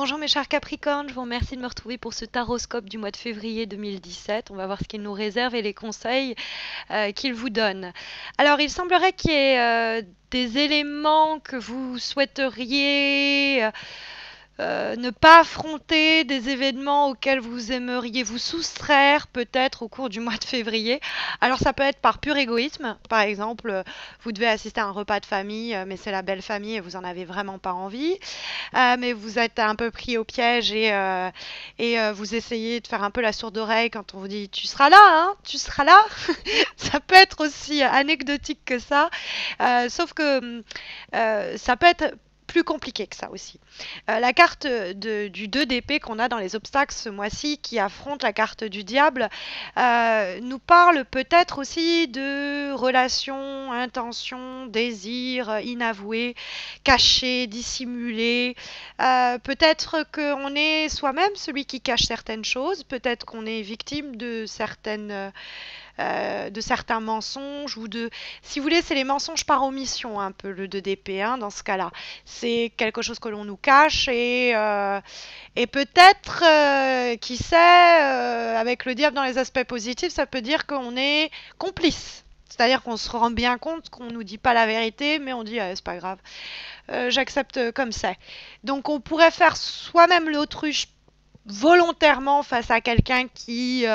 bonjour mes chers Capricornes, je vous remercie de me retrouver pour ce taroscope du mois de février 2017. On va voir ce qu'il nous réserve et les conseils qu'il vous donne. Alors il semblerait qu'il y ait des éléments que vous souhaiteriez ne pas affronter, des événements auxquels vous aimeriez vous soustraire peut-être au cours du mois de février. Alors ça peut être par pur égoïsme, par exemple, vous devez assister à un repas de famille, mais c'est la belle famille et vous en avez vraiment pas envie, mais vous êtes un peu pris au piège et vous essayez de faire un peu la sourde oreille quand on vous dit tu seras là, hein, tu seras là. Ça peut être aussi anecdotique que ça, sauf que ça peut être plus compliqué que ça aussi. La carte du 2 d'épée qu'on a dans les obstacles ce mois-ci, qui affronte la carte du diable, nous parle peut-être aussi de relations, intentions, désirs inavoués, cachés, dissimulés. Peut-être qu'on est soi-même celui qui cache certaines choses, peut-être qu'on est victime de certains mensonges ou de... Si vous voulez, c'est les mensonges par omission, un peu, le 2DP, hein, dans ce cas-là. C'est quelque chose que l'on nous cache et peut-être, qui sait, avec le diable dans les aspects positifs, ça peut dire qu'on est complice. C'est-à-dire qu'on se rend bien compte qu'on ne nous dit pas la vérité, mais on dit c'est pas grave, j'accepte comme ça. Donc on pourrait faire soi-même l'autruche volontairement face à quelqu'un qui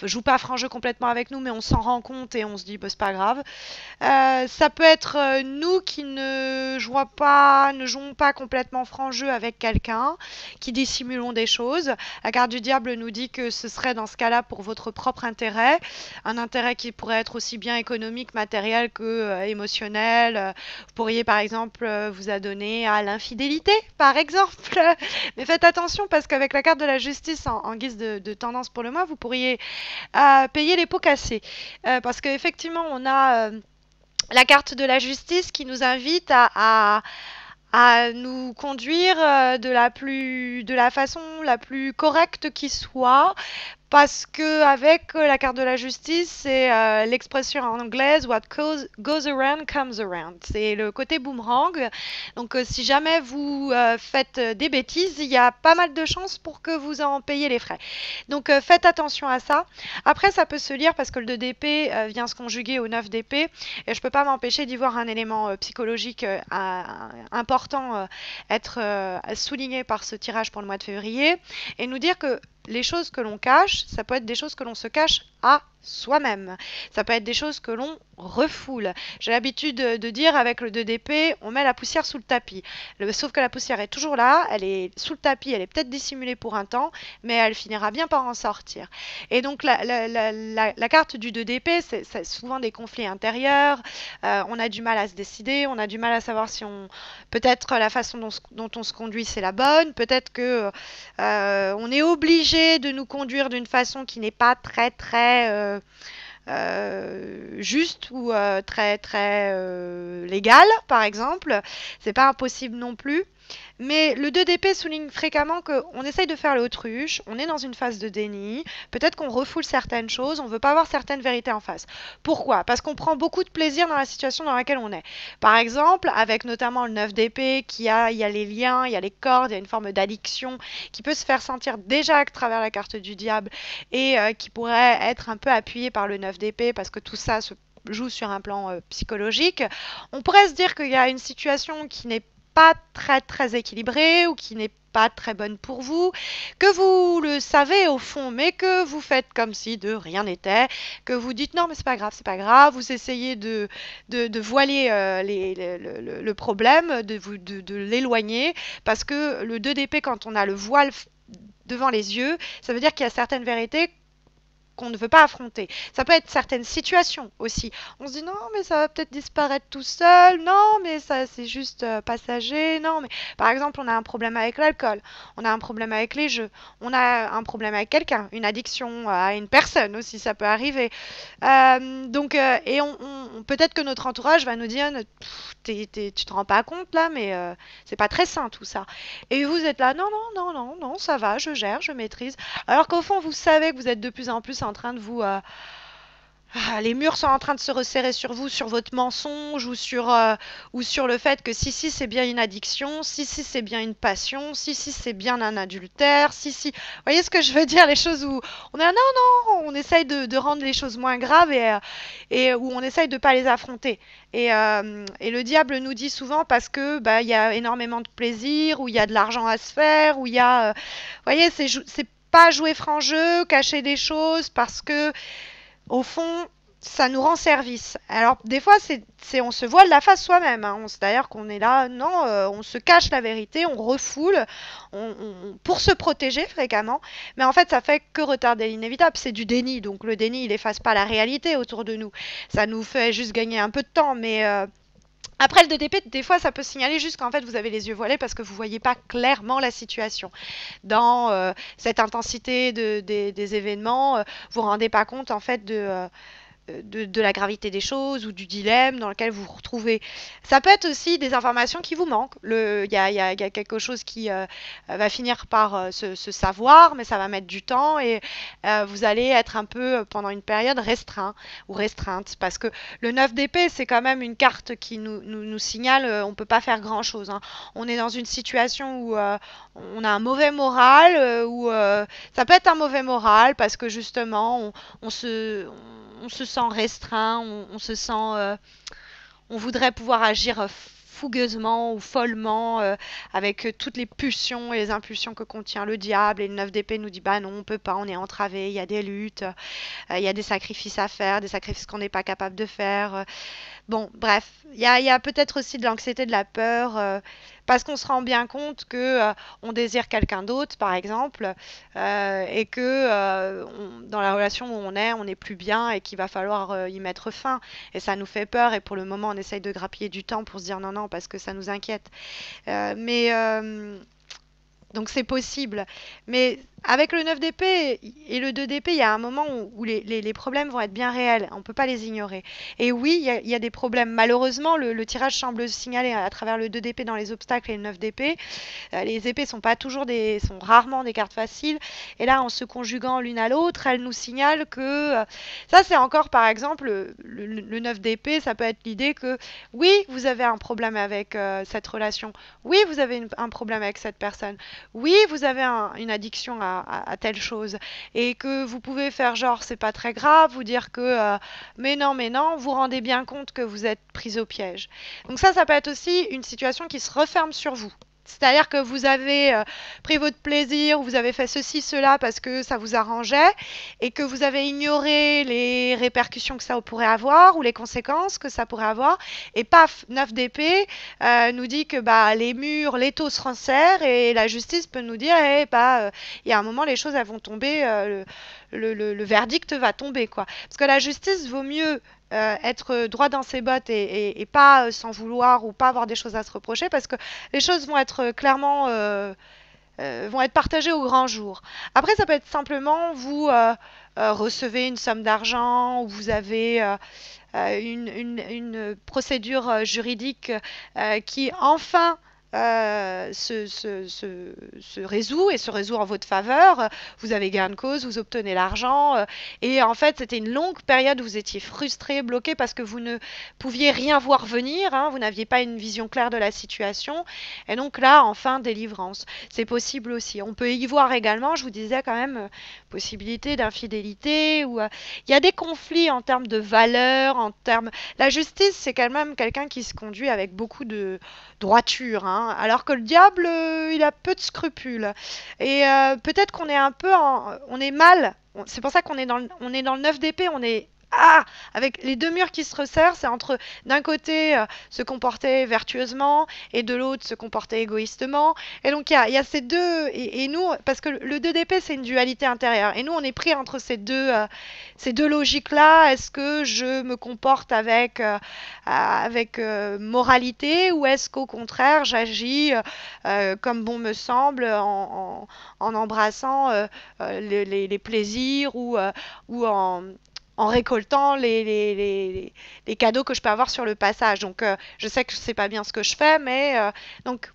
joue pas franc jeu complètement avec nous, mais on s'en rend compte et on se dit bah, c'est pas grave. Ça peut être nous qui ne jouons pas complètement franc jeu avec quelqu'un, qui dissimulons des choses. La carte du diable nous dit que ce serait dans ce cas-là pour votre propre intérêt, un intérêt qui pourrait être aussi bien économique, matériel que émotionnel. Vous pourriez par exemple vous adonner à l'infidélité, par exemple. Mais faites attention parce qu'avec la carte de la justice en guise de tendance pour le mois, vous pourriez payer les pots cassés. Parce qu'effectivement, on a la carte de la justice qui nous invite à nous conduire de la façon la plus correcte qui soit, parce que avec la carte de la justice, c'est l'expression anglaise what goes around comes around. C'est le côté boomerang. Donc si jamais vous faites des bêtises, il y a pas mal de chances pour que vous en payiez les frais. Donc faites attention à ça. Après, ça peut se lire parce que le 2 d'épée vient se conjuguer au 9 d'épée et je peux pas m'empêcher d'y voir un élément psychologique important être souligné par ce tirage pour le mois de février et nous dire que les choses que l'on cache, ça peut être des choses que l'on se cache à soi-même. Ça peut être des choses que l'on refoule. J'ai l'habitude de dire avec le 2 d'épée, on met la poussière sous le tapis. Sauf que la poussière est toujours là, elle est sous le tapis, elle est peut-être dissimulée pour un temps, mais elle finira bien par en sortir. Et donc la carte du 2 d'épée, c'est souvent des conflits intérieurs, on a du mal à se décider, on a du mal à savoir si on... Peut-être la façon dont on se conduit, c'est la bonne, peut-être que on est obligé de nous conduire d'une façon qui n'est pas très juste ou très légale, par exemple. C'est pas impossible non plus. Mais le 2 d'épée souligne fréquemment qu'on essaye de faire l'autruche, on est dans une phase de déni, peut-être qu'on refoule certaines choses, on ne veut pas avoir certaines vérités en face. Pourquoi? Parce qu'on prend beaucoup de plaisir dans la situation dans laquelle on est. Par exemple, avec notamment le 9 d'épée, il y a les liens, il y a les cordes, il y a une forme d'addiction qui peut se faire sentir déjà à travers la carte du diable et qui pourrait être un peu appuyée par le 9 d'épée parce que tout ça se joue sur un plan psychologique. On pourrait se dire qu'il y a une situation qui n'est pas très équilibrée ou qui n'est pas très bonne pour vous, que vous le savez au fond, mais que vous faites comme si de rien n'était, que vous dites non mais c'est pas grave, vous essayez de voiler le problème, de l'éloigner, parce que le 2 d'épée, quand on a le voile devant les yeux, ça veut dire qu'il y a certaines vérités qu'on ne veut pas affronter. Ça peut être certaines situations aussi. On se dit non mais ça va peut-être disparaître tout seul, non mais ça c'est juste passager, non mais par exemple on a un problème avec l'alcool, on a un problème avec les jeux, on a un problème avec quelqu'un, une addiction à une personne aussi ça peut arriver. Et peut-être que notre entourage va nous dire tu te rends pas compte là mais c'est pas très sain tout ça. Et vous êtes là non ça va, je gère, je maîtrise. Alors qu'au fond vous savez que vous êtes de plus en plus en train de vous les murs sont en train de se resserrer sur vous, sur votre mensonge ou sur le fait que si c'est bien une addiction, si c'est bien une passion, si c'est bien un adultère, si. Vous voyez ce que je veux dire? Les choses où on est non, non, on essaye de rendre les choses moins graves et où on essaye de pas les affronter. Et le diable nous dit souvent parce que bah il y a énormément de plaisir, où il y a de l'argent à se faire, où il y a, vous voyez, c'est pas jouer franc jeu, cacher des choses parce que au fond, ça nous rend service. Alors, des fois, on se voile la face soi-même. Hein. C'est-à-dire qu'on est là, non, on se cache la vérité, on refoule, pour se protéger fréquemment. Mais en fait, ça fait que retarder l'inévitable. C'est du déni. Donc, le déni, il efface pas la réalité autour de nous. Ça nous fait juste gagner un peu de temps. Mais après le DDP, des fois, ça peut signaler juste qu'en fait, vous avez les yeux voilés parce que vous voyez pas clairement la situation. Dans cette intensité des événements, vous vous rendez pas compte en fait de la gravité des choses ou du dilemme dans lequel vous vous retrouvez. Ça peut être aussi des informations qui vous manquent. Il y a quelque chose qui va finir par se savoir, mais ça va mettre du temps et vous allez être un peu pendant une période restreint ou restreinte parce que le 9 d'épée, c'est quand même une carte qui nous signale on ne peut pas faire grand-chose. Hein. On est dans une situation où on a un mauvais moral, ça peut être un mauvais moral parce que justement on se, on se sent restreint, on se sent, on voudrait pouvoir agir fougueusement ou follement avec toutes les pulsions et les impulsions que contient le diable et le 9 d'épée nous dit bah non on peut pas, on est entravé, il y a des luttes, il y a des sacrifices à faire, des sacrifices qu'on n'est pas capable de faire. Bon, bref, il y a peut-être aussi de l'anxiété, de la peur, parce qu'on se rend bien compte que on désire quelqu'un d'autre, par exemple, et que dans la relation où on n'est plus bien et qu'il va falloir y mettre fin. Et ça nous fait peur, et pour le moment, on essaye de grappiller du temps pour se dire non, non, parce que ça nous inquiète. Mais donc c'est possible. Mais avec le 9 d'épée et le 2 d'épée, il y a un moment où les problèmes vont être bien réels. On ne peut pas les ignorer. Et oui, il y a des problèmes. Malheureusement, le tirage semble signaler à travers le 2 d'épée dans les obstacles et le 9 d'épée. Les épées sont rarement des cartes faciles. Et là, en se conjuguant l'une à l'autre, elles nous signalent que ça, c'est encore par exemple le 9 d'épée. Ça peut être l'idée que oui, vous avez un problème avec cette relation. Oui, vous avez un problème avec cette personne. Oui, vous avez une addiction à telle chose et que vous pouvez faire genre c'est pas très grave, vous dire que mais non, vous rendez bien compte que vous êtes pris au piège. Donc ça peut être aussi une situation qui se referme sur vous. C'est-à-dire que vous avez pris votre plaisir, vous avez fait ceci, cela parce que ça vous arrangeait et que vous avez ignoré les répercussions que ça pourrait avoir ou les conséquences que ça pourrait avoir. Et paf, 9 d'épée nous dit que bah, les murs, les taux se resserrent et la justice peut nous dire eh, bah, il y a un moment, les choses elles vont tomber, le verdict va tomber. Quoi. Parce que la justice vaut mieux être droit dans ses bottes et pas s'en vouloir ou pas avoir des choses à se reprocher parce que les choses vont être clairement vont être partagées au grand jour. Après, ça peut être simplement vous recevez une somme d'argent ou vous avez une procédure juridique qui enfin se résout et se résout en votre faveur. Vous avez gain de cause, vous obtenez l'argent. Et en fait, c'était une longue période où vous étiez frustré, bloqué parce que vous ne pouviez rien voir venir. Hein, vous n'aviez pas une vision claire de la situation. Et donc là, enfin, délivrance. C'est possible aussi. On peut y voir également, je vous disais quand même, possibilité d'infidélité. Il y a des conflits en termes de valeurs, en termes... La justice, c'est quand même quelqu'un qui se conduit avec beaucoup de droiture, hein, alors que le diable, il a peu de scrupules. Et peut-être qu'on est un peu on est mal. C'est pour ça on est dans le 9 d'épée, on est avec les deux murs qui se resserrent, c'est entre d'un côté se comporter vertueusement et de l'autre se comporter égoïstement. Et donc il y a ces deux et nous parce que le 2 d'épée c'est une dualité intérieure et nous on est pris entre ces deux logiques là. Est-ce que je me comporte avec moralité ou est-ce qu'au contraire j'agis comme bon me semble en embrassant les plaisirs ou en récoltant les cadeaux que je peux avoir sur le passage. Donc, je sais que c'est pas bien ce que je fais, mais donc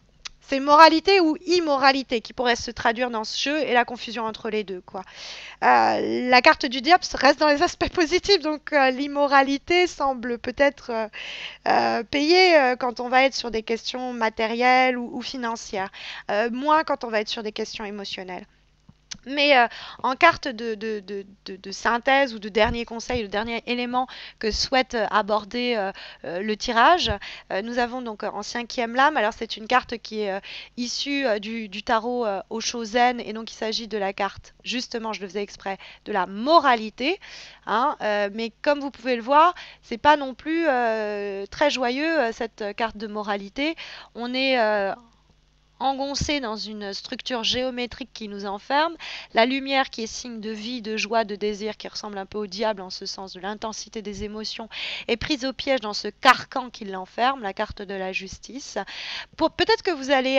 C'est moralité ou immoralité qui pourrait se traduire dans ce jeu et la confusion entre les deux, quoi. La carte du diable reste dans les aspects positifs, donc l'immoralité semble peut-être payer quand on va être sur des questions matérielles ou financières, moins quand on va être sur des questions émotionnelles. Mais en carte de synthèse ou de dernier conseil, le dernier élément que souhaite aborder le tirage, nous avons donc en cinquième lame, alors c'est une carte qui est issue du tarot Oshozen, et donc il s'agit de la carte, justement je le faisais exprès, de la moralité, hein, mais comme vous pouvez le voir, c'est pas non plus très joyeux cette carte de moralité. On est engoncé dans une structure géométrique qui nous enferme, la lumière qui est signe de vie, de joie, de désir, qui ressemble un peu au diable en ce sens de l'intensité des émotions, est prise au piège dans ce carcan qui l'enferme, la carte de la justice. Peut-être que vous allez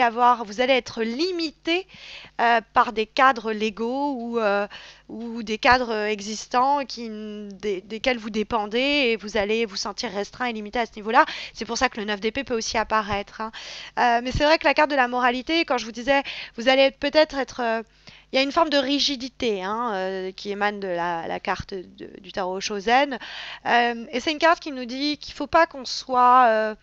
être limité par des cadres légaux ou des cadres existants desquels vous dépendez, et vous allez vous sentir restreint et limité à ce niveau-là. C'est pour ça que le 9 d'épée peut aussi apparaître, hein. Mais c'est vrai que la carte de la moralité, quand je vous disais, vous allez peut-être être... il y a une forme de rigidité, hein, qui émane de la carte du tarot Shozen. Et c'est une carte qui nous dit qu'il ne faut pas qu'on soit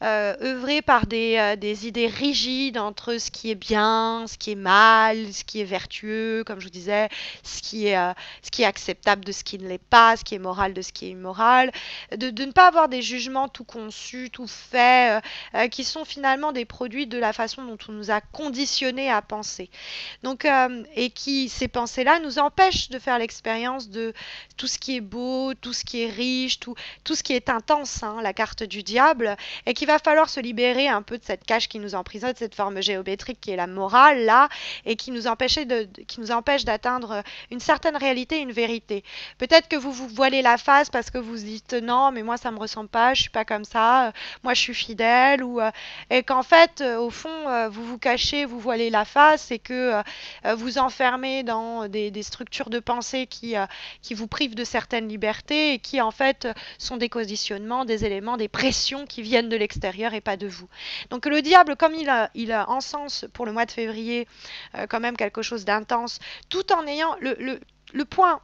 œuvré par des idées rigides entre ce qui est bien, ce qui est mal, ce qui est vertueux, comme je vous disais, ce qui est acceptable de ce qui ne l'est pas, ce qui est moral de ce qui est immoral, de ne pas avoir des jugements tout conçus, tout faits, qui sont finalement des produits de la façon dont on nous a conditionnés à penser. Donc, et qui, ces pensées-là, nous empêchent de faire l'expérience de tout ce qui est beau, tout ce qui est riche, tout ce qui est intense, hein, la carte du diable, et qu'il va falloir se libérer un peu de cette cage qui nous emprisonne, de cette forme géométrique qui est la morale, là, et qui nous empêche d'atteindre une certaine réalité, une vérité. Peut-être que vous vous voilez la face parce que vous dites non, mais moi ça me ressemble pas, je suis pas comme ça, moi je suis fidèle, et qu'en fait, au fond, vous vous cachez, vous voilez la face, et que vous enfermez dans des structures de pensée qui vous privent de certaines libertés et qui en fait sont des conditionnements, des éléments, des pressions qui viennent de l'extérieur et pas de vous. Donc le diable, comme il encense pour le mois de février quand même quelque chose d'intense, tout en ayant le point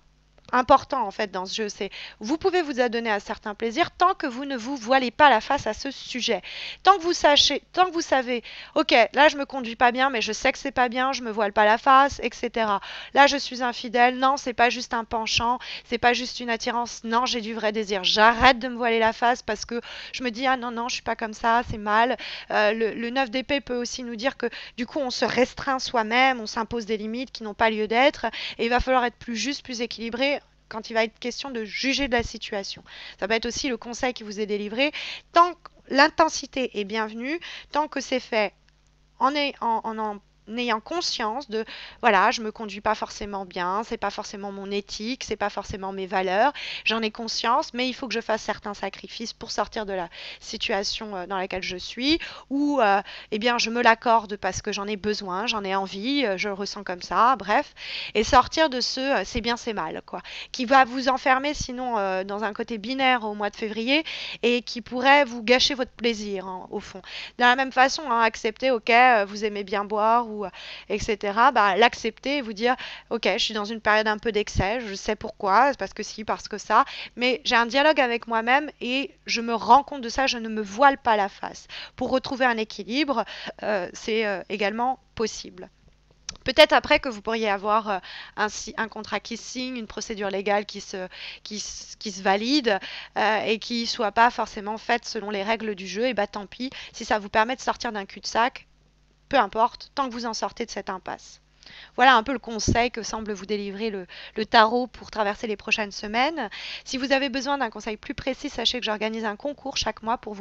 important en fait dans ce jeu, c'est vous pouvez vous adonner à certains plaisirs tant que vous ne vous voilez pas la face à ce sujet. Tant que vous savez, ok, là je me conduis pas bien, mais je sais que c'est pas bien, je me voile pas la face, etc. Là je suis infidèle, non, c'est pas juste un penchant, c'est pas juste une attirance, non, j'ai du vrai désir. J'arrête de me voiler la face parce que je me dis ah non, non, je suis pas comme ça, c'est mal. Le 9 d'épée peut aussi nous dire que du coup on se restreint soi-même, on s'impose des limites qui n'ont pas lieu d'être, et il va falloir être plus juste, plus équilibré quand il va être question de juger de la situation. Ça va être aussi le conseil qui vous est délivré. Tant que l'intensité est bienvenue, tant que c'est fait en ayant conscience de voilà, je me conduis pas forcément bien, c'est pas forcément mon éthique, c'est pas forcément mes valeurs, j'en ai conscience, mais il faut que je fasse certains sacrifices pour sortir de la situation dans laquelle je suis, ou eh bien je me l'accorde parce que j'en ai besoin, j'en ai envie, je le ressens comme ça, bref, et sortir de ce c'est bien, c'est mal, quoi, qui va vous enfermer sinon dans un côté binaire au mois de février et qui pourrait vous gâcher votre plaisir, hein, au fond. De la même façon, hein, accepter, ok, vous aimez bien boire, ou etc., bah, l'accepter et vous dire ok, je suis dans une période un peu d'excès, je sais pourquoi, parce que si, parce que ça, mais j'ai un dialogue avec moi-même et je me rends compte de ça, je ne me voile pas la face. Pour retrouver un équilibre, c'est également possible. Peut-être après que vous pourriez avoir un contrat qui se signe, une procédure légale qui se valide, et qui ne soit pas forcément faite selon les règles du jeu, et bah tant pis, si ça vous permet de sortir d'un cul-de-sac, peu importe, tant que vous en sortez de cette impasse. Voilà un peu le conseil que semble vous délivrer le tarot pour traverser les prochaines semaines. Si vous avez besoin d'un conseil plus précis, sachez que j'organise un concours chaque mois pour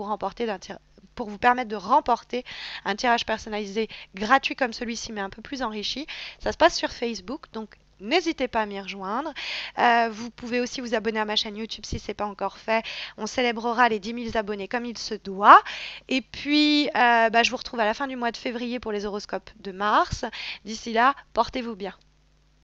pour vous permettre de remporter un tirage personnalisé gratuit comme celui-ci, mais un peu plus enrichi. Ça se passe sur Facebook, donc n'hésitez pas à m'y rejoindre. Vous pouvez aussi vous abonner à ma chaîne YouTube si ce n'est pas encore fait. On célébrera les 10 000 abonnés comme il se doit. Et puis, je vous retrouve à la fin du mois de février pour les horoscopes de mars. D'ici là, portez-vous bien.